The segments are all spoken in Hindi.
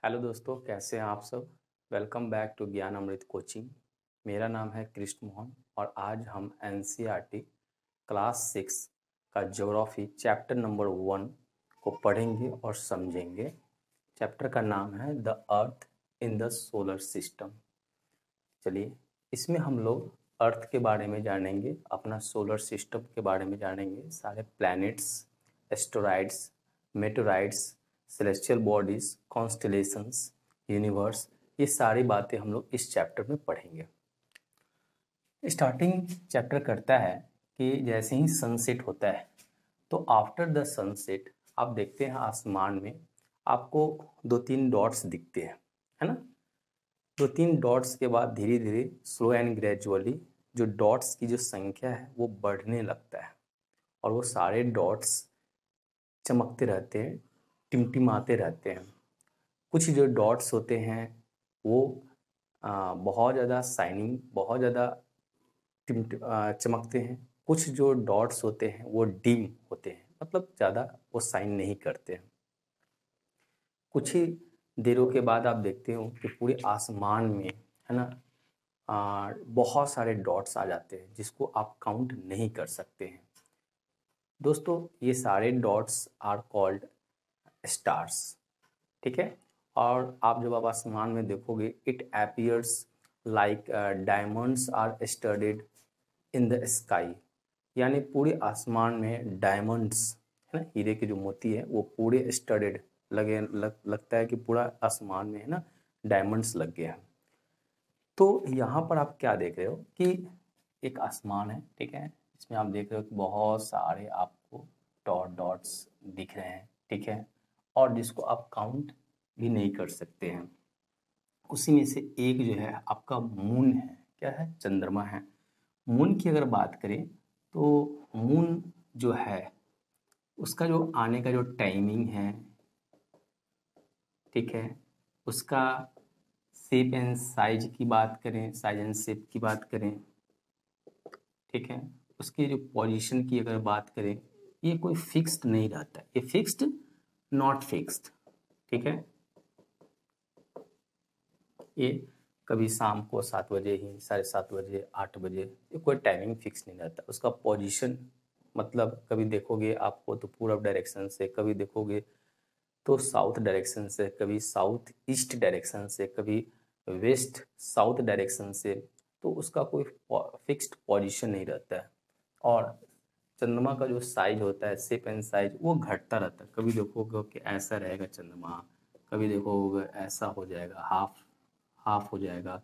हेलो दोस्तों, कैसे हैं आप सब। वेलकम बैक टू ज्ञान अमृत कोचिंग। मेरा नाम है कृष्ण मोहन और आज हम एनसीईआरटी क्लास 6 का ज्योग्राफी चैप्टर नंबर 1 को पढ़ेंगे और समझेंगे। चैप्टर का नाम है the earth in the solar system. चलिए, इसमें हम लोग अर्थ के बारे में जानेंगे, अपना सोलर सिस्टम के बारे में जानेंगे, सारे planets, asteroids, meteoroids, celestial bodies, constellations, universe, ये सारी बातें हम लोग इस चैप्टर में पढ़ेंगे। स्टार्टिंग चैप्टर करता है कि जैसे ही सनसेट होता है तो आफ्टर द सनसेट आप देखते हैं आसमान में आपको 2-3 डॉट्स दिखते हैं, है ना। 2-3 डॉट्स के बाद धीरे धीरे स्लो एंड ग्रेजुअली जो डॉट्स की जो संख्या है वो बढ़ने लगता है और वो सारे डॉट्स चमकते रहते हैं, टिमटिमाते रहते हैं। कुछ जो डॉट्स होते हैं वो बहुत ज़्यादा शाइनिंग, बहुत ज़्यादा चमकते हैं। कुछ जो डॉट्स होते हैं वो डिम होते हैं, मतलब ज़्यादा वो शाइन नहीं करते हैं। कुछ ही देरों के बाद आप देखते हो कि पूरे आसमान में, है ना, बहुत सारे डॉट्स आ जाते हैं जिसको आप काउंट नहीं कर सकते हैं। दोस्तों, ये सारे डॉट्स आर कॉल्ड स्टार्स, ठीक है। और आप जब आप आसमान में देखोगे, it appears like diamonds are studded in the sky, यानी पूरे आसमान में डायमंड्स, है ना, हीरे के जो मोती है वो पूरे स्टडेड लगता है कि पूरा आसमान में, है ना, डायमंड्स लग गया है। तो यहाँ पर आप क्या देख रहे हो कि एक आसमान है, ठीक है, इसमें आप देख रहे हो कि बहुत सारे आपको डॉट्स दिख रहे हैं, ठीक है, और जिसको आप काउंट भी नहीं कर सकते हैं। उसी में से एक जो है आपका मून है, क्या है, चंद्रमा है। मून की अगर बात करें तो मून जो है उसका जो आने का जो टाइमिंग है, ठीक है, उसका शेप एंड साइज की बात करें, साइज एंड शेप की बात करें, ठीक है, उसकी जो पोजीशन की अगर बात करें, ये कोई फिक्स्ड नहीं रहता, ये फिक्स्ड नॉट फिक्स्ड, ठीक है। ये कभी शाम को 7 बजे ही, 7:30 बजे, 8 बजे, ये कोई टाइमिंग फिक्स नहीं रहता। उसका पोजीशन, मतलब कभी देखोगे आपको तो पूरब डायरेक्शन से, कभी देखोगे तो साउथ डायरेक्शन से, कभी साउथ ईस्ट डायरेक्शन से, कभी वेस्ट साउथ डायरेक्शन से, तो उसका कोई फिक्स्ड पोजीशन नहीं रहता है। और चंद्रमा का जो साइज होता है, शेप एंड साइज, वो घटता रहता है। कभी देखोगे कि ऐसा रहेगा चंद्रमा, कभी देखोगे ऐसा हो जाएगा, हाफ हाफ हो जाएगा,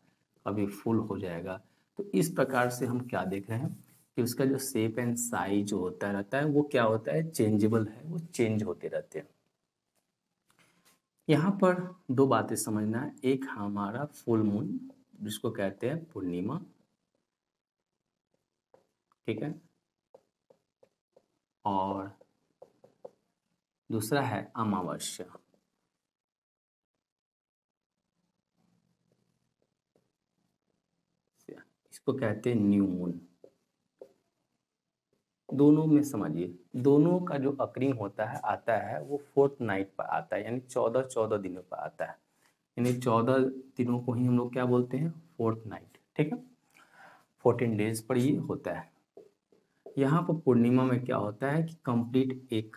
कभी फुल हो जाएगा। तो इस प्रकार से हम क्या देख रहे हैं कि उसका जो शेप एंड साइज जो होता रहता है वो क्या होता है, चेंजेबल है, वो चेंज होते रहते हैं। यहाँ पर दो बातें समझना है, एक हमारा फुल मून जिसको कहते हैं पूर्णिमा, ठीक है, और दूसरा है अमावस्या। इसको कहते हैं न्यू मून। दोनों में समझिए, दोनों का जो अकरिंग होता है, आता है, वो फोर्थ नाइट पर आता है, यानी 14 दिनों पर आता है। यानी 14 दिनों को ही हम लोग क्या बोलते हैं, फोर्थ नाइट, ठीक है। 14 डेज पर ये होता है। यहाँ पर पूर्णिमा में क्या होता है कि कंप्लीट एक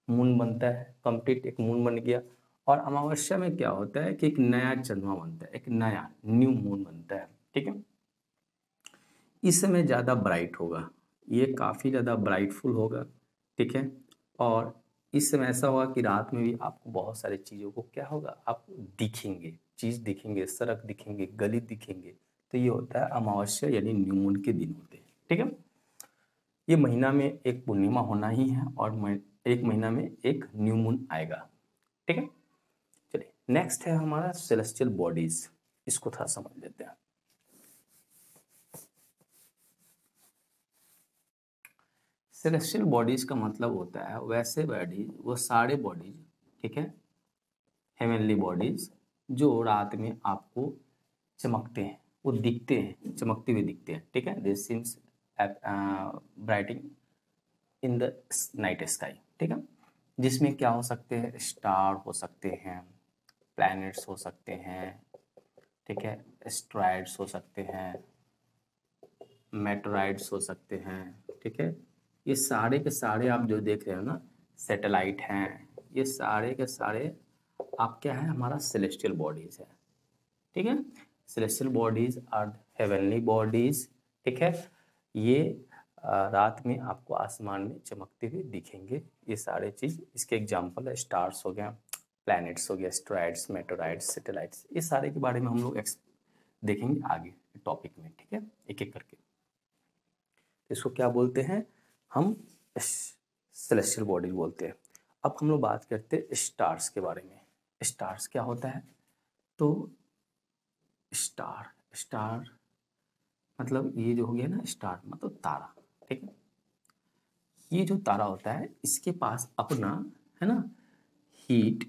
मून बनता है, कंप्लीट एक मून बन गया। और अमावस्या में क्या होता है कि एक नया चंद्रमा बनता है, एक नया न्यू मून बनता है, ठीक है। इस समय ज़्यादा ब्राइट होगा, ये काफ़ी ज़्यादा ब्राइटफुल होगा, ठीक है। और इस समय ऐसा होगा कि रात में भी आपको बहुत सारी चीज़ों को क्या होगा, आप दिखेंगे, चीज़ दिखेंगे, सड़क दिखेंगे, गली दिखेंगे। तो ये होता है अमावस्या, यानी न्यू मून के दिन होते हैं, ठीक है। ये महीना में एक पूर्णिमा होना ही है और एक महीना में एक न्यू मून आएगा, ठीक है। चलिए, नेक्स्ट है हमारा सेलेस्टियल बॉडीज, इसको थोड़ा समझ लेते हैं। सेलेस्टियल बॉडीज का मतलब होता है वैसे बॉडीज, वो सारे बॉडीज, ठीक है, हेवनली बॉडीज जो रात में आपको चमकते हैं, वो दिखते हैं, चमकते हुए दिखते हैं, ठीक है। This seems brightening in the night sky, ठीक है। जिसमें क्या हो सकते हैं, स्टार हो सकते हैं, प्लैनेट्स हो सकते हैं, ठीक है, एस्ट्रॉयड्स हो सकते हैं, मेटेराइड्स हो सकते हैं, ठीक है। ये सारे के सारे आप जो देख रहे हो ना, सैटेलाइट हैं, ये सारे के सारे आप क्या है, हमारा सेलेस्टियल बॉडीज है, ठीक है। Celestial bodies are heavenly bodies, ठीक है। ये रात में आपको आसमान में चमकते हुए दिखेंगे, ये सारे चीज़। इसके एग्जांपल है स्टार्स हो गया, प्लैनेट्स हो गया, एस्ट्रॉयड्स, मेटेराइड्स, सैटेलाइट्स, ये सारे के बारे में हम लोग देखेंगे आगे टॉपिक में, ठीक है, एक एक करके। इसको क्या बोलते हैं हम, सेलेस्टियल बॉडी बोलते हैं। अब हम लोग बात करते हैं स्टार्स के बारे में। स्टार्स क्या होता है, तो स्टार मतलब ये जो हो गया ना, स्टार मतलब तारा, ठीक है। ये जो तारा होता है इसके पास अपना, है ना, हीट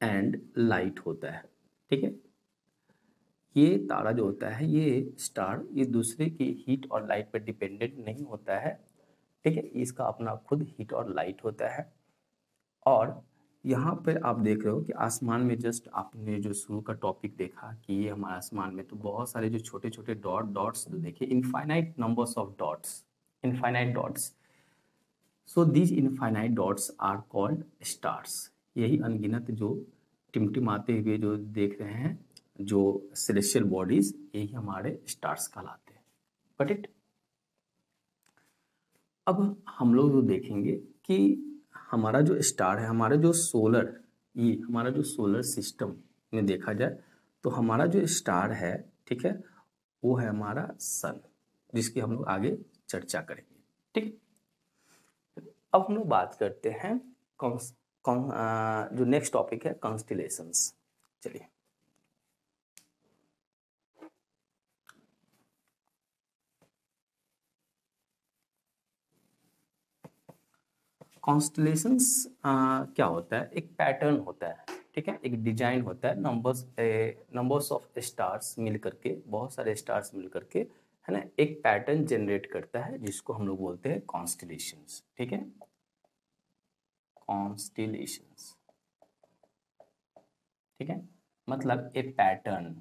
एंड लाइट होता है, ठीक है। ये तारा जो होता है, ये स्टार, ये दूसरे की हीट और लाइट पर डिपेंडेंट नहीं होता है, ठीक है। इसका अपना खुद हीट और लाइट होता है। और यहाँ पे आप देख रहे हो कि आसमान में, जस्ट आपने जो शुरू का टॉपिक देखा कि ये हमारे आसमान में तो बहुत सारे जो छोटे छोटे डॉट्स जो देखे, infinite numbers of dots, infinite dots. So these infinite dots are called stars. यही अनगिनत जो टिमटिमाते हुए जो देख रहे हैं, जो सेलेस्टियल बॉडीज, यही हमारे स्टार्स कहलाते हैं। Got it. अब हम लोग जो देखेंगे कि हमारा जो स्टार है, हमारा जो सोलर, ये हमारा जो सोलर सिस्टम में देखा जाए तो हमारा जो स्टार है, ठीक है, वो है हमारा सन, जिसकी हम लोग आगे चर्चा करेंगे, ठीक। अब हम लोग बात करते हैं जो नेक्स्ट टॉपिक है, कॉन्स्टिलेशंस। चलिए, कॉन्स्टलेशंस क्या होता है, एक पैटर्न होता है, ठीक है, एक डिजाइन होता है, नंबर्स ऑफ स्टार्स मिल करके, बहुत सारे स्टार्स मिल करके, है ना, एक पैटर्न जनरेट करता है, जिसको हम लोग बोलते हैं कॉन्स्टलेशंस, ठीक है। कॉन्स्टलेशंस, ठीक है, मतलब एक पैटर्न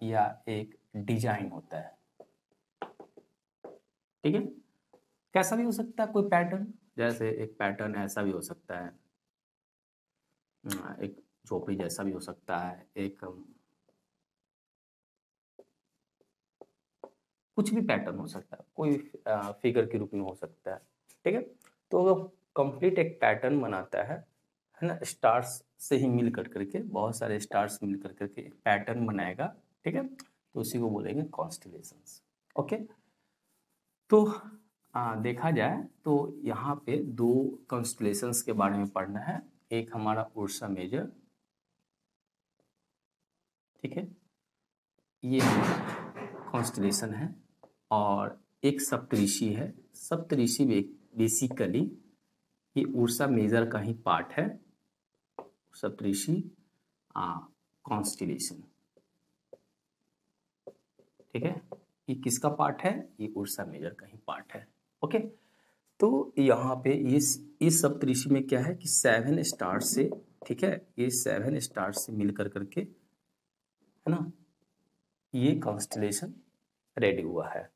या एक डिजाइन होता है, ठीक है। कैसा भी हो सकता है कोई पैटर्न, जैसे एक पैटर्न ऐसा भी हो सकता है, एक झोपड़ी जैसा भी हो सकता है, एक कुछ भी पैटर्न हो सकता है, कोई फिगर के रूप में हो सकता है, ठीक है। तो अगर कंप्लीट एक पैटर्न बनाता है ना, स्टार्स से ही मिल कर करके, बहुत सारे स्टार्स मिल कर करके एक पैटर्न बनाएगा, ठीक है, तो उसी को बोलेंगे कॉन्स्टलेशंस। ओके, तो देखा जाए तो यहाँ पे दो कॉन्स्टलेशंस के बारे में पढ़ना है। एक हमारा उर्सा मेजर, ठीक है, ये कॉन्स्टलेशन है, और एक सप्तऋषि है। सप्तऋषि बेसिकली ये उर्सा मेजर का ही पार्ट है, सप्तऋषि कॉन्स्टलेशन, ठीक है। ये किसका पार्ट है, ये उर्सा मेजर का ही पार्ट है। ओके, तो यहाँ पे इस सप्तऋषि में क्या है कि 7 स्टार से, ठीक है, ये 7 स्टार से मिलकर करके, है ना, ये कॉन्स्टलेशन रेडी हुआ है।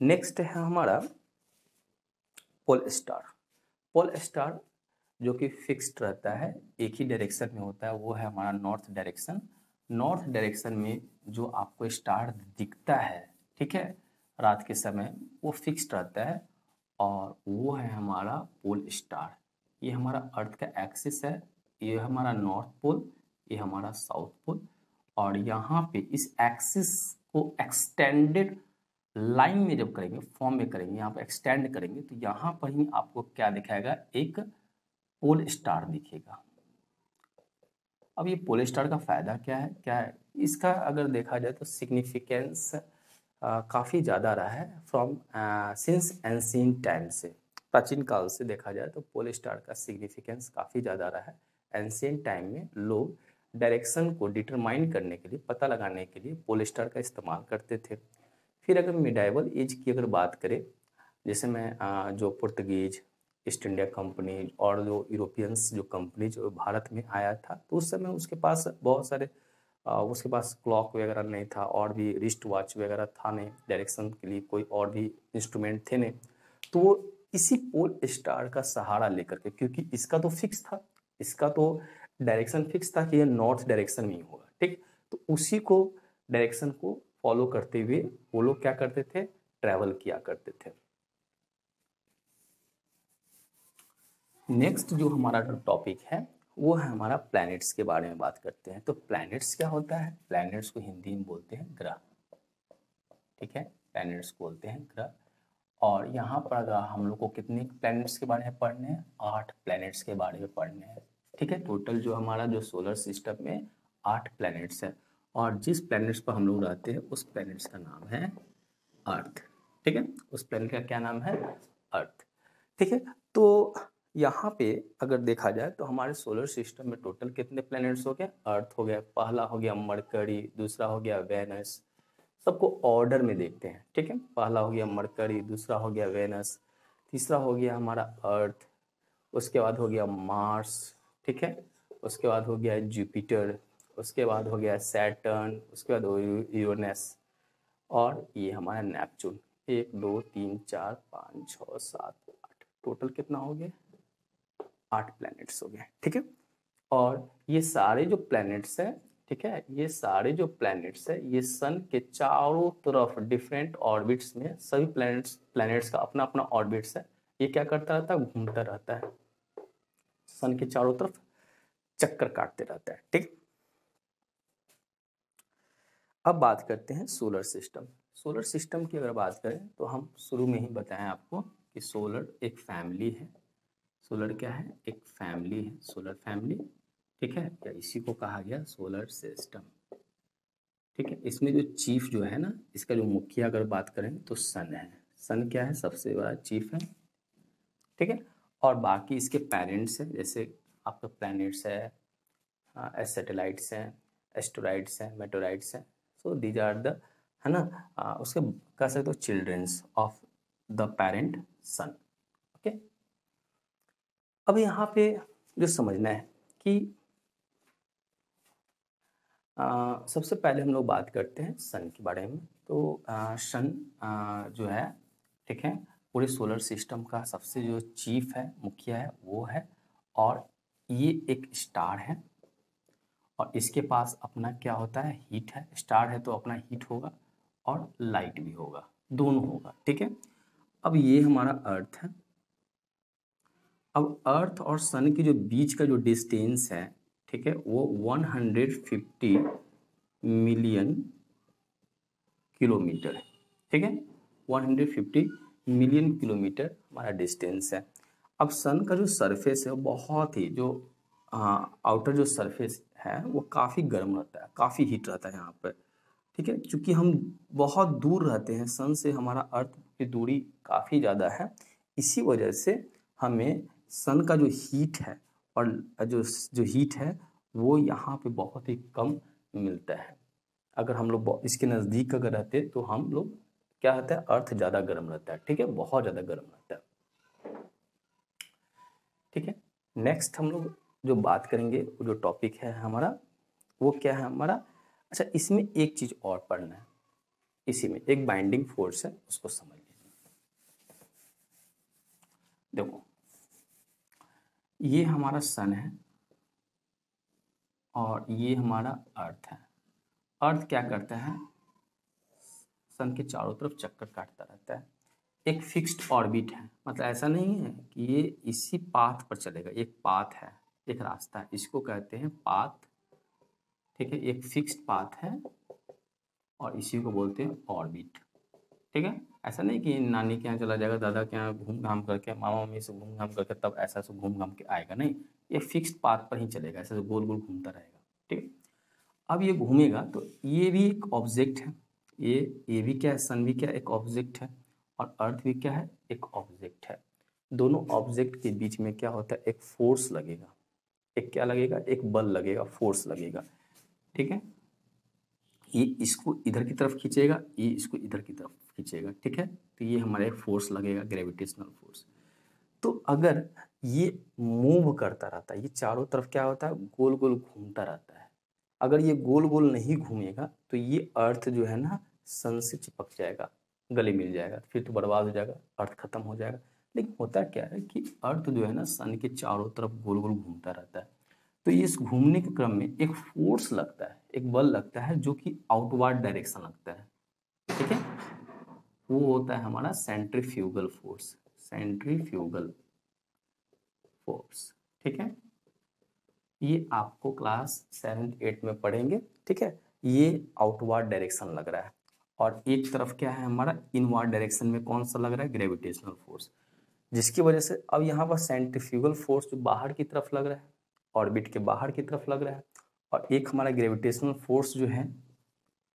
नेक्स्ट है हमारा पोल स्टार। पोल स्टार जो कि फिक्स्ड रहता है, एक ही डायरेक्शन में होता है, वो है हमारा नॉर्थ डायरेक्शन। नॉर्थ डायरेक्शन में जो आपको स्टार दिखता है, ठीक है, रात के समय, वो फिक्स्ड रहता है, और वो है हमारा पोल स्टार। ये हमारा अर्थ का एक्सिस है, ये हमारा नॉर्थ पोल, ये हमारा साउथ पोल, और यहाँ पे इस एक्सिस को एक्सटेंडेड लाइन में जब करेंगे, फॉर्म में करेंगे, यहाँ पे एक्सटेंड करेंगे, तो यहाँ पर ही आपको क्या दिखाएगा, एक पोल स्टार दिखेगा। अब ये पोल स्टार का फायदा क्या है इसका, अगर देखा जाए तो सिग्निफिकेंस काफ़ी ज़्यादा रहा है फ्रॉम सिंस एंशिएंट टाइम से। प्राचीन काल से देखा जाए तो पोल स्टार का सिग्निफिकेंस काफ़ी ज़्यादा रहा है। एंशिएंट टाइम में लोग डायरेक्शन को डिटरमाइन करने के लिए, पता लगाने के लिए पोल स्टार का इस्तेमाल करते थे। फिर अगर मिडाइवल एज की अगर बात करें, जैसे मैं जो पुर्तगीज, ईस्ट इंडिया कंपनी और जो यूरोपियंस जो कंपनी जो भारत में आया था, तो उस समय उसके पास बहुत सारे उसके पास क्लॉक वगैरह नहीं था और भी रिस्ट वॉच वगैरह था नहीं, डायरेक्शन के लिए कोई और भी इंस्ट्रूमेंट थे नहीं। तो वो इसी पोल स्टार का सहारा लेकर के, क्योंकि इसका तो फिक्स था, इसका तो डायरेक्शन फिक्स था कि ये नॉर्थ डायरेक्शन में ही होगा, ठीक। तो उसी को डायरेक्शन को फॉलो करते हुए वो लोग क्या करते थे, ट्रैवल किया करते थे। नेक्स्ट जो हमारा जो टॉपिक है वो है हमारा प्लैनेट्स के बारे में बात करते हैं। तो प्लैनेट्स क्या होता है, प्लैनेट्स को हिंदी में बोलते हैं ग्रह, ठीक है, प्लैनेट्स को बोलते हैं ग्रह। और यहाँ पर अगर हम लोग को कितने प्लैनेट्स के बारे में पढ़ने हैं, 8 प्लैनेट्स के बारे में पढ़ने हैं, ठीक है। टोटल जो हमारा जो सोलर सिस्टम में 8 प्लैनेट्स है, और जिस प्लैनेट्स पर हम लोग रहते हैं उस प्लैनेट्स का नाम है अर्थ, ठीक है, उस प्लैनेट का क्या नाम है, अर्थ, ठीक है। तो यहाँ पे अगर देखा जाए तो हमारे सोलर सिस्टम में टोटल कितने प्लैनेट्स हो गए, अर्थ हो गया, पहला हो गया मरकरी, दूसरा हो गया वेनस, सबको ऑर्डर में देखते हैं, ठीक है। पहला हो गया मरकरी, दूसरा हो गया वेनस, तीसरा हो गया हमारा अर्थ, उसके बाद हो गया मार्स, ठीक है, उसके बाद हो गया जुपिटर, उसके बाद हो गया सैटर्न, उसके बाद यूरेनस, और ये हमारा नेपच्यून। 1 2 3 4 5 6 7 8, टोटल कितना हो गया, 8 प्लैनेट्स हो गए, ठीक है। और ये सारे जो प्लैनेट्स हैं, ठीक है, ये सारे जो प्लैनेट्स है ये सन के चारों तरफ डिफरेंट ऑर्बिट्स में, सभी प्लैनेट्स का अपना अपना ऑर्बिट्स है, ये क्या करता रहता है, घूमता रहता है, सन के चारों तरफ चक्कर काटते रहता है, ठीक। अब बात करते हैं सोलर सिस्टम। सोलर सिस्टम की अगर बात करें तो हम शुरू में ही बताएं आपको कि सोलर एक फैमिली है। सोलर क्या है, एक फैमिली है, सोलर फैमिली, ठीक है, या इसी को कहा गया सोलर सिस्टम, ठीक है। इसमें जो चीफ जो है ना, इसका जो मुखिया अगर बात करें तो सन है, सन क्या है, सबसे बड़ा चीफ है, ठीक है। और बाकी इसके पेरेंट्स हैं, जैसे आपका प्लैनेट्स है, सैटेलाइट्स हैं, एस्टेरॉइड्स हैं, मेटेराइड्स हैं, सो दीज आर द, है ना, उसके कह सकते हो childrens of the parent sun, okay. अब यहाँ पे जो समझना है कि सबसे पहले हम लोग बात करते हैं सन के बारे में। तो सन जो है, ठीक है, पूरे सोलर सिस्टम का सबसे जो चीफ है, मुखिया है, वो है, और ये एक स्टार है, और इसके पास अपना क्या होता है, हीट है, स्टार है तो अपना हीट होगा और लाइट भी होगा, दोनों होगा, ठीक है। अब ये हमारा अर्थ है। अब अर्थ और सन के जो बीच का जो डिस्टेंस है, ठीक है, वो 150 मिलियन किलोमीटर है, ठीक है, 150 मिलियन किलोमीटर हमारा डिस्टेंस है। अब सन का जो सरफेस है वो बहुत ही जो आउटर जो सरफेस है वो काफ़ी गर्म रहता है, काफ़ी हीट रहता है यहाँ पर, ठीक है। चूँकि हम बहुत दूर रहते हैं सन से, हमारा अर्थ की दूरी काफ़ी ज़्यादा है, इसी वजह से हमें सन का जो हीट है और जो जो हीट है वो यहाँ पे बहुत ही कम मिलता है। अगर हम लोग इसके नज़दीक अगर रहते तो हम लोग क्या होता है, अर्थ ज़्यादा गर्म रहता है, ठीक है, बहुत ज़्यादा गर्म रहता है, ठीक है। नेक्स्ट हम लोग जो बात करेंगे, वो जो टॉपिक है हमारा, वो क्या है हमारा, अच्छा इसमें एक चीज़ और पढ़ना है, इसी में एक बाइंडिंग फोर्स है, उसको समझ लीजिए। देखो ये हमारा सन है और ये हमारा अर्थ है। अर्थ क्या करता है, सन के चारों तरफ चक्कर काटता रहता है, एक फिक्स्ड ऑर्बिट है, मतलब ऐसा नहीं है कि ये इसी पाथ पर चलेगा, एक पाथ है, एक रास्ता है, इसको कहते हैं पाथ, ठीक है, एक फिक्स्ड पाथ है और इसी को बोलते हैं ऑर्बिट, ठीक है। ऐसा नहीं कि नानी के यहाँ चला जाएगा, दादा के यहाँ घूम घाम करके, मामा मम्मी से घूम घाम करके तब ऐसा से घूम घाम के आएगा, नहीं, ये फिक्स्ड पाथ पर ही चलेगा, ऐसे गोल गोल घूमता रहेगा, ठीक है। अब ये घूमेगा तो ये भी एक ऑब्जेक्ट है, ये भी क्या है, सन भी क्या है, एक ऑब्जेक्ट है, और अर्थ भी क्या है, एक ऑब्जेक्ट है। दोनों ऑब्जेक्ट के बीच में क्या होता है, एक फोर्स लगेगा, एक क्या लगेगा, एक बल लगेगा, फोर्स लगेगा, ठीक है। ये इसको इधर की तरफ खींचेगा, ये इसको इधर की तरफ खींचेगा, ठीक है। तो ये हमारा एक फोर्स लगेगा, ग्रेविटेशनल फोर्स। तो अगर ये मूव करता रहता है, ये चारों तरफ क्या होता है, गोल गोल घूमता रहता है। अगर ये गोल गोल नहीं घूमेगा तो ये अर्थ जो है ना सन से चिपक जाएगा, गले मिल जाएगा, फिर तो बर्बाद हो जाएगा, अर्थ खत्म हो जाएगा। लेकिन होता क्या है कि अर्थ जो है ना सन के चारों तरफ गोल गोल घूमता रहता है। तो इस घूमने के क्रम में एक फोर्स लगता है, एक बल लगता है जो कि आउटवर्ड डायरेक्शन लगता है, ठीक है। वो होता है हमारा सेंट्रीफ्यूगल फोर्स, सेंट्रीफ्यूगल फोर्स, ठीक है। ये आपको क्लास 7th 8th में पढ़ेंगे, ठीक है। ये आउटवर्ड डायरेक्शन लग रहा है, और एक तरफ क्या है हमारा इनवर्ड डायरेक्शन में कौन सा लग रहा है, ग्रेविटेशनल फोर्स, जिसकी वजह से अब यहाँ पर सेंट्रीफ्यूगल फोर्स जो बाहर की तरफ लग रहा है, ऑर्बिट के बाहर की तरफ लग रहा है, और एक हमारा ग्रेविटेशनल फोर्स जो है,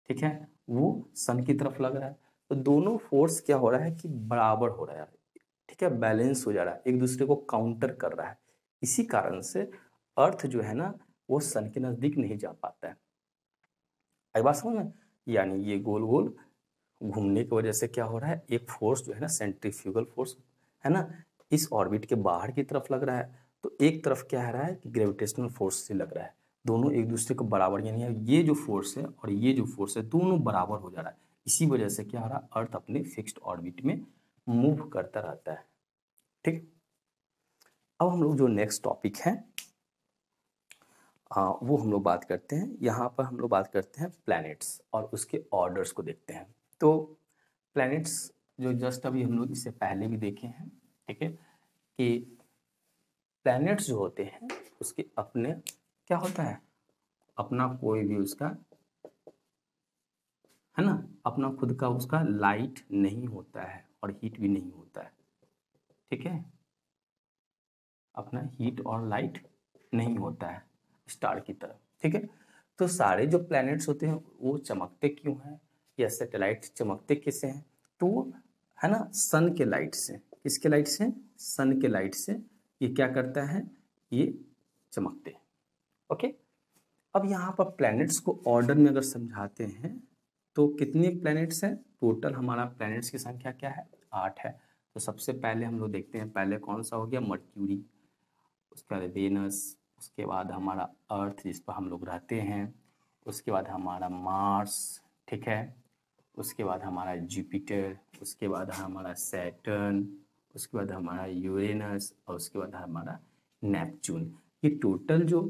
ठीक है, वो सन की तरफ लग रहा है। तो दोनों फोर्स क्या हो रहा है कि बराबर हो रहा है, ठीक है, बैलेंस हो जा रहा है, एक दूसरे को काउंटर कर रहा है। इसी कारण से अर्थ जो है ना वो सन के नजदीक नहीं जा पाता है। आई बात समझ में? यानी ये गोल गोल घूमने की वजह से क्या हो रहा है, एक फोर्स जो है ना सेंट्रीफ्यूगल फोर्स है ना, इस ऑर्बिट के बाहर की तरफ लग रहा है, तो एक तरफ क्या है रहा है कि ग्रेविटेशनल फोर्स से लग रहा है, दोनों एक दूसरे को बराबर, यानी ये जो फोर्स है और ये जो फोर्स है दोनों बराबर हो जा रहा है। इसी वजह से क्या हो रहा है, अर्थ अपने फिक्स्ड ऑर्बिट में मूव करता रहता है, ठीक। अब हम लोग जो नेक्स्ट टॉपिक है वो हम लोग बात करते हैं, यहाँ पर हम लोग बात करते हैं प्लैनेट्स और उसके ऑर्डर्स को देखते हैं। तो प्लैनेट्स जो जस्ट अभी हम लोग इससे पहले भी देखे हैं, ठीक है, कि प्लैनेट्स जो होते हैं उसके अपने क्या होता है, अपना कोई भी उसका है ना, अपना खुद का उसका लाइट नहीं होता है और हीट भी नहीं होता है, ठीक है, अपना हीट और लाइट नहीं होता है स्टार की तरह, ठीक है। तो सारे जो प्लैनेट्स होते हैं वो चमकते क्यों हैं, या सैटेलाइट चमकते किससे हैं, तो वो है ना सन के लाइट से, किसके लाइट से, सन के लाइट से ये क्या करता है, ये चमकते हैं, ओके। अब यहाँ पर प्लैनेट्स को ऑर्डर में अगर समझाते हैं तो कितने प्लैनेट्स हैं, टोटल हमारा प्लैनेट्स की संख्या क्या है, 8 है। तो सबसे पहले हम लोग देखते हैं, पहले कौन सा हो गया, मर्क्यूरी, उसके बाद वेनस, उसके बाद हमारा अर्थ जिस पर हम लोग रहते हैं, उसके बाद हमारा मार्स, ठीक है, उसके बाद हमारा जुपिटर, उसके बाद हमारा सैटर्न, उसके बाद हमारा यूरेनस, और उसके बाद हमारा नेपच्यून। ये टोटल जो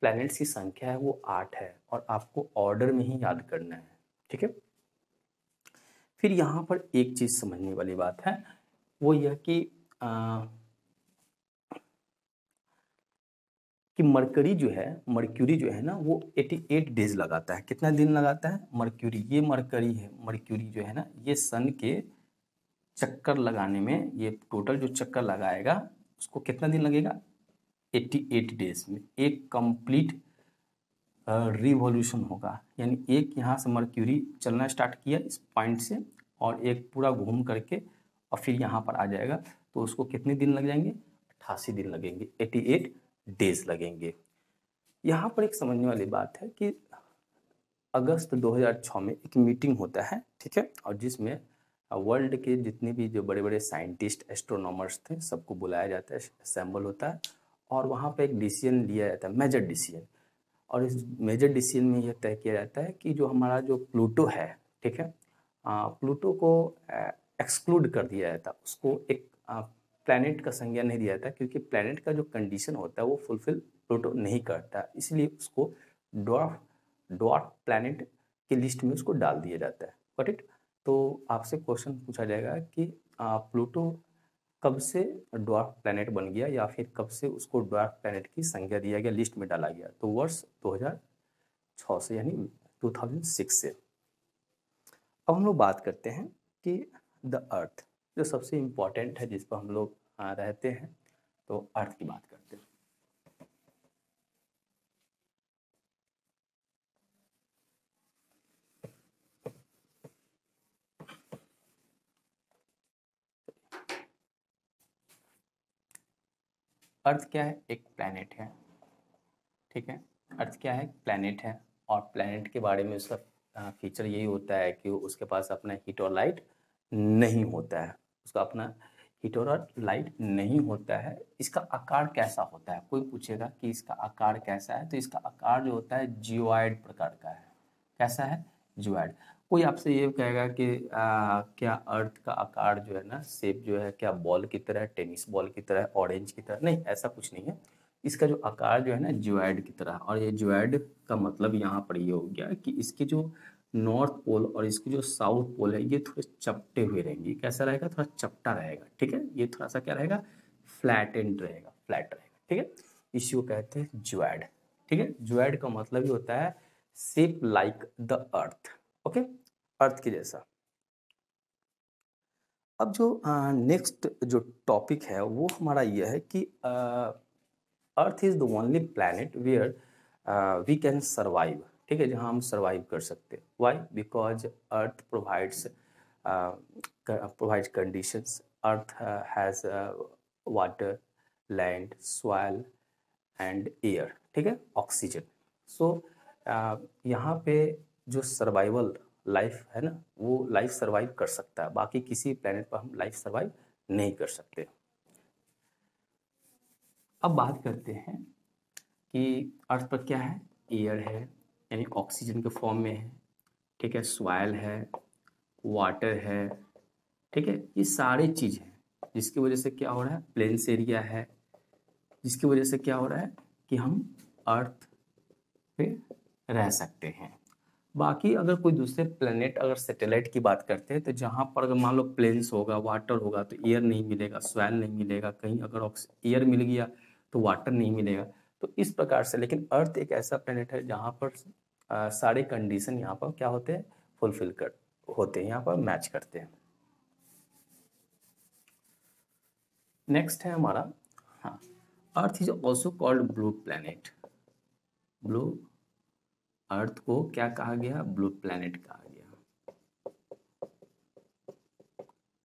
प्लैनेट्स की संख्या है वो 8 है, और आपको ऑर्डर में ही याद करना है, ठीक है। फिर यहाँ पर एक चीज समझने वाली बात है, वो यह कि मर्क्यूरी जो है ना वो 88 डेज लगाता है। कितना दिन लगाता है मर्क्यूरी, ये मरकरी है, मर्क्यूरी जो है ना ये सन के चक्कर लगाने में, ये टोटल जो चक्कर लगाएगा उसको कितना दिन लगेगा, 88 डेज में एक कंप्लीट रिवॉल्यूशन होगा। यानी एक यहाँ से मर्क्यूरी चलना स्टार्ट किया इस पॉइंट से, और एक पूरा घूम करके और फिर यहाँ पर आ जाएगा, तो उसको कितने दिन लग जाएंगे, 88 दिन लगेंगे, 88 डेज लगेंगे। यहाँ पर एक समझने वाली बात है कि अगस्त 2006 में एक मीटिंग होता है, ठीक है, और जिसमें वर्ल्ड के जितने भी जो बड़े बड़े साइंटिस्ट एस्ट्रोनॉमर्स थे सबको बुलाया जाता है, असेंबल होता है, और वहाँ पे एक डिसीजन लिया जाता है, मेजर डिसीजन। और इस मेजर डिसीजन में यह तय किया जाता है कि जो हमारा जो प्लूटो है, ठीक है, प्लूटो को एक्सक्लूड कर दिया जाता है, उसको एक प्लैनेट का संज्ञा नहीं दिया जाता, क्योंकि प्लैनेट का जो कंडीशन होता है वो फुलफिल प्लूटो नहीं करता, इसलिए उसको ड्वार्फ प्लैनेट की लिस्ट में उसको डाल दिया जाता है, गॉट इट। तो आपसे क्वेश्चन पूछा जाएगा कि प्लूटो कब से ड्वार्फ प्लैनेट बन गया, या फिर कब से उसको ड्वार्फ प्लैनेट की संज्ञा दिया गया, लिस्ट में डाला गया, तो वर्ष 2006 से, यानी 2006 से। अब हम लोग बात करते हैं कि द अर्थ जो सबसे इम्पोर्टेंट है, जिस पर हम लोग रहते हैं, तो अर्थ की बात करते हैं। अर्थ क्या है, एक प्लैनेट है, ठीक है, अर्थ क्या है, प्लैनेट है, और प्लैनेट के बारे में उसका फीचर यही होता है कि उसके पास अपना हीट और लाइट नहीं होता है, उसका अपना हीट और लाइट नहीं होता है। इसका आकार कैसा होता है, कोई पूछेगा कि इसका आकार कैसा है, तो इसका आकार जो होता है जियोइड प्रकार का है। कैसा है? जियोइड। कोई आपसे ये कहेगा कि क्या अर्थ का आकार जो है ना, शेप जो है, क्या बॉल की तरह, टेनिस बॉल की तरह, ऑरेंज की तरह? नहीं, ऐसा कुछ नहीं है। इसका जो आकार जो है ना, जियोइड की तरह। और ये जियोइड का मतलब यहाँ पर ये हो गया कि इसके जो नॉर्थ पोल और इसकी जो साउथ पोल है, ये थोड़े चपटे हुए रहेंगे। कैसा रहेगा? थोड़ा चपटा रहेगा। ठीक है, ये थोड़ा सा क्या रहेगा? फ्लैटेंड रहेगा, फ्लैट रहेगा। ठीक है, इसी को कहते हैं जियोइड। ठीक है, जियोइड का मतलब ही होता है shape like the earth. Okay, earth के जैसा। अब जो नेक्स्ट जो टॉपिक है वो हमारा ये है कि earth is the only planet where we can survive. ठीक है, जहाँ हम सर्वाइव कर सकते हैं। Why? Because earth provides conditions. Earth has water, land, soil and air. ठीक है, ऑक्सीजन। सो यहाँ पे जो सर्वाइवल लाइफ है ना, वो लाइफ सर्वाइव कर सकता है। बाकी किसी प्लेनेट पर हम लाइफ सर्वाइव नहीं कर सकते। अब बात करते हैं कि अर्थ पर क्या है। एयर है, यानी ऑक्सीजन के फॉर्म में है। ठीक है, सॉइल है, वाटर है। ठीक है, ये सारी चीज़ है जिसकी वजह से क्या हो रहा है, प्लेन्स एरिया है, जिसकी वजह से क्या हो रहा है कि हम अर्थ पे रह सकते हैं। बाकी अगर कोई दूसरे प्लेनेट, अगर सैटेलाइट की बात करते हैं, तो जहाँ पर अगर मान लो प्लेन्स होगा, वाटर होगा, तो एयर नहीं मिलेगा, सॉइल नहीं मिलेगा। कहीं अगर एयर मिल गया तो वाटर नहीं मिलेगा। तो इस प्रकार से, लेकिन अर्थ एक ऐसा प्लेनेट है जहाँ पर सारे कंडीशन यहाँ पर क्या होते हैं, फुलफिल कर होते हैं, यहाँ पर मैच करते हैं। नेक्स्ट है हमारा, हाँ, earth is also called blue planet. Blue, earth को क्या कहा गया? ब्लू प्लैनेट कहा गया।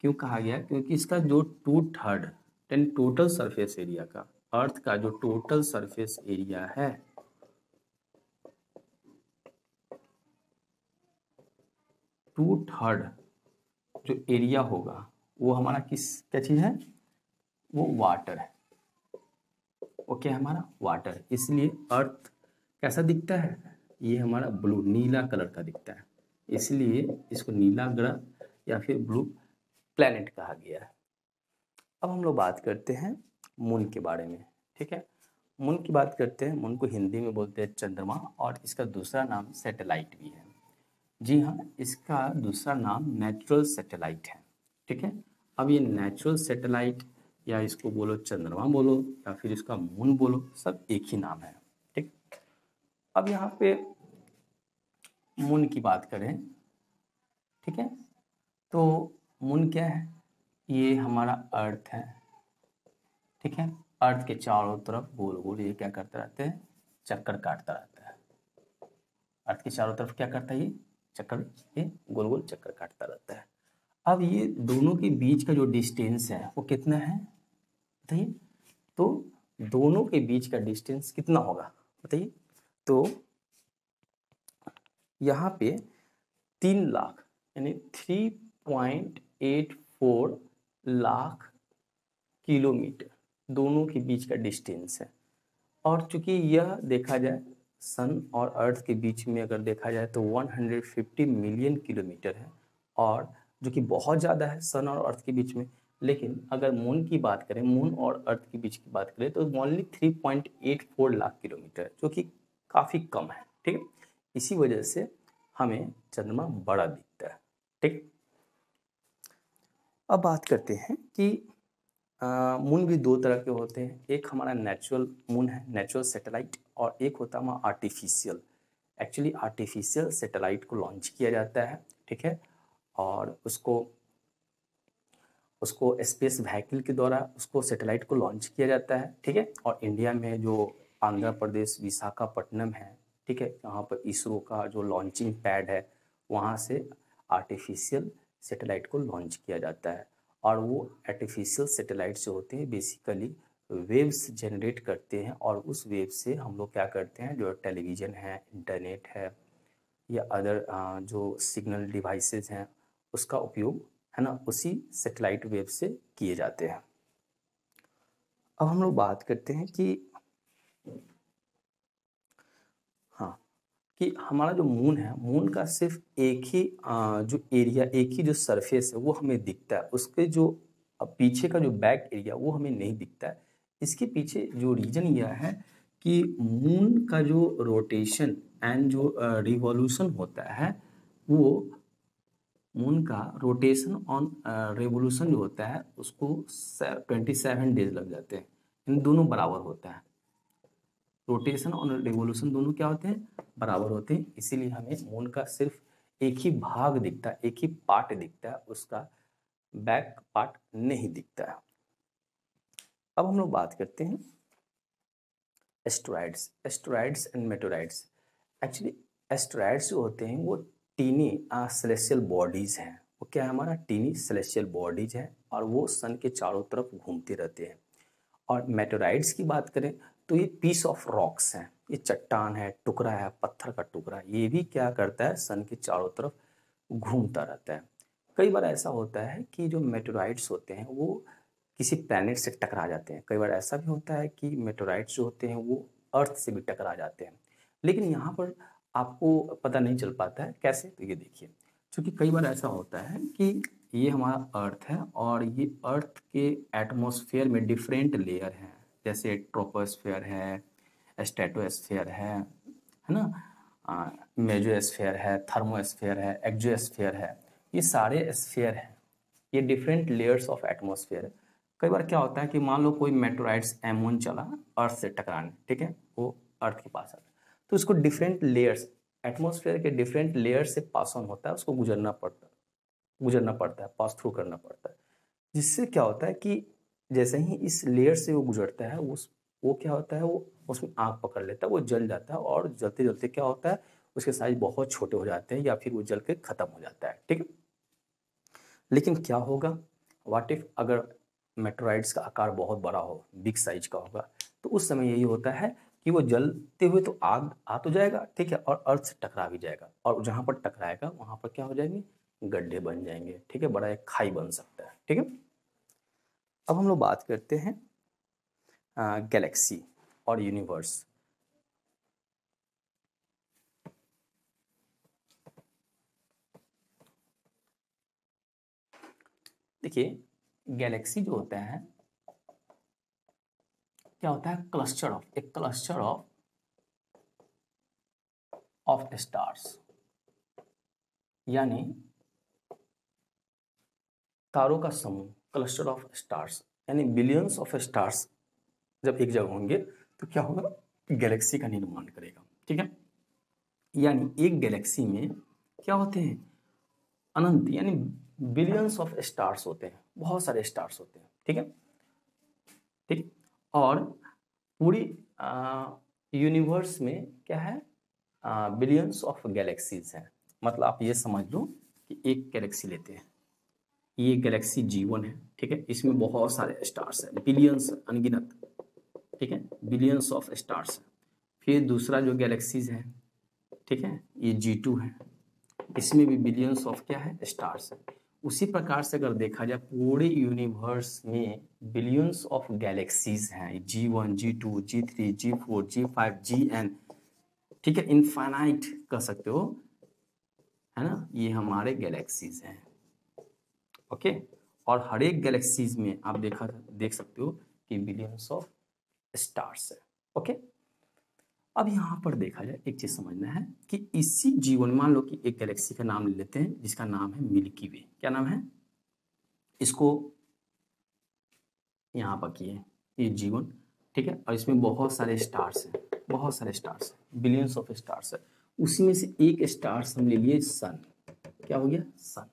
क्यों कहा गया? क्योंकि इसका जो 2/3 यानी टोटल सरफेस एरिया का, अर्थ का जो टोटल सरफेस एरिया है, 2/3 जो एरिया होगा वो हमारा किस क्या चीज़ है? वो वाटर है। ओके, हमारा वाटर। इसलिए अर्थ कैसा दिखता है? ये हमारा ब्लू, नीला कलर का दिखता है। इसलिए इसको नीला ग्रह या फिर ब्लू प्लैनेट कहा गया है। अब हम लोग बात करते हैं मून के बारे में। ठीक है, मून की बात करते हैं। मून को हिंदी में बोलते हैं चंद्रमा, और इसका दूसरा नाम सैटेलाइट भी है। जी हाँ, इसका दूसरा नाम नेचुरल सैटेलाइट है। ठीक है, अब ये नेचुरल सैटेलाइट, या इसको बोलो चंद्रमा बोलो, या फिर इसका मून बोलो, सब एक ही नाम है। ठीक, अब यहाँ पे मून की बात करें, ठीक है, तो मून क्या है? ये हमारा अर्थ है। ठीक है, अर्थ के चारों तरफ गोल गोल ये क्या करता रहता है? चक्कर काटता रहता है। अर्थ के चारों तरफ क्या करता है? ये चक्कर, ये गोल गोल चक्कर काटता रहता है। अब ये दोनों के बीच का जो डिस्टेंस है वो कितना है बताइए? तो दोनों के बीच का डिस्टेंस कितना होगा बताइए? तो यहाँ पे 3 लाख यानी 3.84 लाख किलोमीटर दोनों के बीच का डिस्टेंस है। और चूंकि यह देखा जाए सन और अर्थ के बीच में, अगर देखा जाए तो 150 मिलियन किलोमीटर है, और जो कि बहुत ज़्यादा है सन और अर्थ के बीच में। लेकिन अगर मून की बात करें, मून और अर्थ के बीच की बात करें, तो ओनली 3.84 लाख किलोमीटर, जो कि काफ़ी कम है। ठीक है, इसी वजह से हमें चंद्रमा बड़ा दिखता है। ठीक, अब बात करते हैं कि मून भी 2 तरह के होते हैं। एक हमारा नेचुरल मून है, नेचुरल सैटेलाइट, और एक होता है हमारा आर्टिफिशियल। एक्चुअली आर्टिफिशियल सैटेलाइट को लॉन्च किया जाता है। ठीक है, और उसको स्पेस व्हीकल के द्वारा उसको सैटेलाइट को लॉन्च किया जाता है। ठीक है, और इंडिया में जो आंध्र प्रदेश विशाखापट्टनम है, ठीक है, यहाँ पर इसरो का जो लॉन्चिंग पैड है, वहाँ से आर्टिफिशियल सैटेलाइट को लॉन्च किया जाता है। और वो आर्टिफिशियल सैटेलाइट जो होते हैं बेसिकली वेव्स जनरेट करते हैं, और उस वेव से हम लोग क्या करते हैं, जो टेलीविज़न है, इंटरनेट है, या अदर जो सिग्नल डिवाइसेस हैं, उसका उपयोग है ना, उसी सैटेलाइट वेव से किए जाते हैं। अब हम लोग बात करते हैं कि हाँ, कि हमारा जो मून है, मून का सिर्फ एक ही जो एरिया, एक ही जो सरफेस है वो हमें दिखता है, उसके जो पीछे का जो बैक एरिया वो हमें नहीं दिखता है। इसके पीछे जो रीजन यह है कि मून का जो रोटेशन एंड जो रिवॉल्यूशन होता है, वो मून का रोटेशन ऑन रेवोल्यूशन जो होता है उसको 27 डेज लग जाते हैं। इन दोनों बराबर होता है, रोटेशन और रिवोल्यूशन दोनों क्या होते हैं, बराबर होते हैं। इसीलिए हमें मून का सिर्फ एक ही भाग दिखता है, एक ही पार्ट दिखता है, उसका बैक पार्ट नहीं दिखता है। अब हम लोग बात करते हैं asteroids and meteoroids. Actually asteroids जो होते हैं वो टीनी सेलेस्टियल बॉडीज हैं। वो क्या है, हमारा टीनी सेलेस्टियल बॉडीज है और वो सन के चारों तरफ घूमते रहते हैं। और मेटेराइड्स की बात करें तो ये पीस ऑफ रॉक्स हैं, ये चट्टान है, टुकड़ा है, पत्थर का टुकड़ा, ये भी क्या करता है, सन के चारों तरफ घूमता रहता है। कई बार ऐसा होता है कि जो मेटेराइड्स होते हैं वो किसी प्लैनेट से टकरा जाते हैं। कई बार ऐसा भी होता है कि मेटेराइड्स जो होते हैं वो अर्थ से भी टकरा जाते हैं। लेकिन यहाँ पर आपको पता नहीं चल पाता है कैसे, तो ये देखिए, क्योंकि कई बार ऐसा होता है कि ये हमारा अर्थ है और ये अर्थ के एटमॉस्फेयर में डिफरेंट लेयर हैं, जैसे ट्रोपोस्फेयर है, स्ट्रेटोस्फेयर है ना, मेसोस्फेयर है, थर्मोस्फेयर है, एक्सोस्फेयर है। ये सारे स्फेयर हैं, ये डिफरेंट लेयर्स ऑफ एटमॉस्फेयर है। कई बार क्या होता है कि मान लो कोई मेटेराइड्स M1 चला अर्थ से टकराने, ठीक है, वो अर्थ के पास आता है, तो उसको डिफरेंट लेयर्स, एटमॉस्फेयर के डिफरेंट लेयर से पास ऑन होता है, उसको गुजरना पड़ता है, पास थ्रू करना पड़ता है। जिससे क्या होता है कि जैसे ही इस लेयर से वो गुजरता है, वो क्या होता है, वो उसमें आग पकड़ लेता है, वो जल जाता है और जलते जलते क्या होता है, उसके साइज बहुत छोटे हो जाते हैं या फिर वो जल के खत्म हो जाता है, ठीक है। लेकिन क्या होगा, व्हाट इफ अगर मेटेराइड्स का आकार बहुत बड़ा हो, बिग साइज का होगा, तो उस समय यही होता है कि वो जलते हुए तो आग आ तो जाएगा, ठीक है, और अर्थ से टकरा भी जाएगा, और जहाँ पर टकराएगा वहाँ पर क्या हो जाएंगे, गड्ढे बन जाएंगे, ठीक है, बड़ा एक खाई बन सकता है, ठीक है। अब हम लोग बात करते हैं गैलेक्सी और यूनिवर्स। देखिए, गैलेक्सी जो होता है क्या होता है, क्लस्टर ऑफ स्टार्स, यानी तारों का समूह, क्लस्टर ऑफ स्टार्स, यानी बिलियंस ऑफ स्टार्स जब एक जगह होंगे तो क्या होगा, गैलेक्सी का निर्माण करेगा, ठीक है। यानी एक गैलेक्सी में क्या होते हैं, अनंत यानी बिलियंस ऑफ स्टार्स होते हैं, बहुत सारे स्टार्स होते हैं, ठीक है, ठीक। और पूरी यूनिवर्स में क्या है, बिलियंस ऑफ गैलेक्सीज हैं। मतलब आप ये समझ लो कि एक गैलेक्सी लेते हैं, ये गैलेक्सी G1 है, ठीक है, इसमें बहुत सारे स्टार्स हैं, बिलियंस, अनगिनत, ठीक है, बिलियंस ऑफ स्टार्स है। फिर दूसरा जो गैलेक्सीज है, ठीक है, ये G2 है, इसमें भी बिलियंस ऑफ क्या है, स्टार्स है। उसी प्रकार से अगर देखा जाए पूरे यूनिवर्स में बिलियंस ऑफ गैलेक्सीज हैं, G1, G2, G3, G4, G5, Gn, ठीक है, इनफाइनाइट कह सकते हो, है ना, ये हमारे गैलेक्सीज हैं, ओके। और हर एक गैलेक्सीज में आप देख सकते हो कि बिलियंस ऑफ स्टार्स है, ओके। अब यहाँ पर देखा जाए, एक चीज समझना है कि इसी जीवन, मान लो कि एक गैलेक्सी का नाम ले लेते हैं जिसका नाम है मिल्की वे। क्या नाम है, इसको यहाँ पर किए, ये जीवन, ठीक है, और इसमें बहुत सारे स्टार्स हैं, बहुत सारे स्टार्स हैं, बिलियंस ऑफ स्टार्स है। उसी में से एक स्टार्स हम ले लिए सन, क्या हो गया, सन।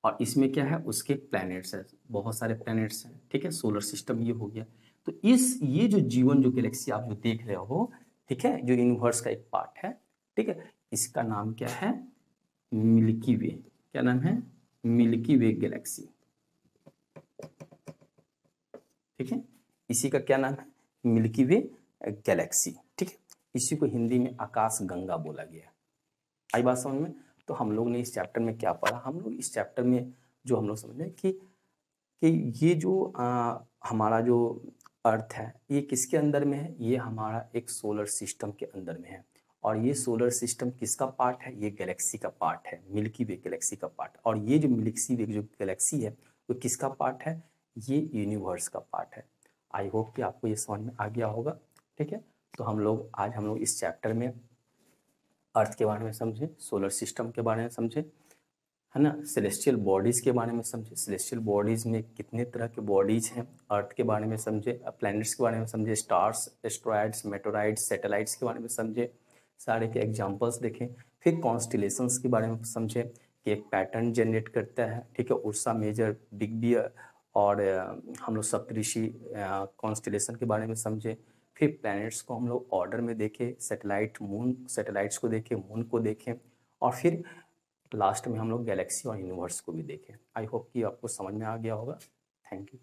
और इसमें क्या है, उसके प्लैनेट्स है, बहुत सारे प्लैनेट्स हैं, ठीक है, सोलर सिस्टम ये हो गया। तो ये जो जीवन, जो गैलेक्सी आप जो देख रहे हो, ठीक है, जो यूनिवर्स का एक पार्ट है, ठीक है, इसका नाम क्या है, मिल्की वे। क्या नाम है, मिल्की वे गैलेक्सी, ठीक है, इसी का क्या नाम है, मिल्की वे गैलेक्सी, ठीक है। इसी को हिंदी में आकाश गंगा बोला गया। आई बात समझ में। तो हम लोग ने इस चैप्टर में क्या पढ़ा, हम लोग इस चैप्टर में जो हम लोग समझे कि ये जो हमारा जो अर्थ है ये किसके अंदर में है, ये हमारा एक सोलर सिस्टम के अंदर में है। और ये सोलर सिस्टम किसका पार्ट है, ये गैलेक्सी का पार्ट है, मिल्की वे गैलेक्सी का पार्ट। और ये जो मिल्की वे जो गैलेक्सी है वो किसका पार्ट है, ये यूनिवर्स का पार्ट है। आई होप कि आपको ये समझ में आ गया होगा। ठीक है, तो आज हम लोग इस चैप्टर में अर्थ के बारे में समझे, सोलर सिस्टम के बारे में समझे, है ना, सेलेस्टियल बॉडीज़ के बारे में समझे, सेलेस्टियल बॉडीज़ में कितने तरह के बॉडीज़ हैं, अर्थ के बारे में समझे, प्लैनेट्स के बारे में समझे, स्टार्स, एस्ट्रॉयड्स, मेटेराइड्स, सैटेलाइट्स के बारे में समझे, सारे के एग्जांपल्स देखें। फिर कॉन्स्टिलेशंस के बारे में समझे कि एक पैटर्न जनरेट करता है। ठीक है, उर्सा मेजर, बिग बियर और हम लोग सप्तऋषि कॉन्स्टिलेशन के बारे में समझे। फिर प्लैनेट्स को हम लोग ऑर्डर में देखें, सैटेलाइट्स को देखें, मून को देखें, और फिर लास्ट में हम लोग गैलेक्सी और यूनिवर्स को भी देखें। आई होप कि आपको समझ में आ गया होगा। Thank you.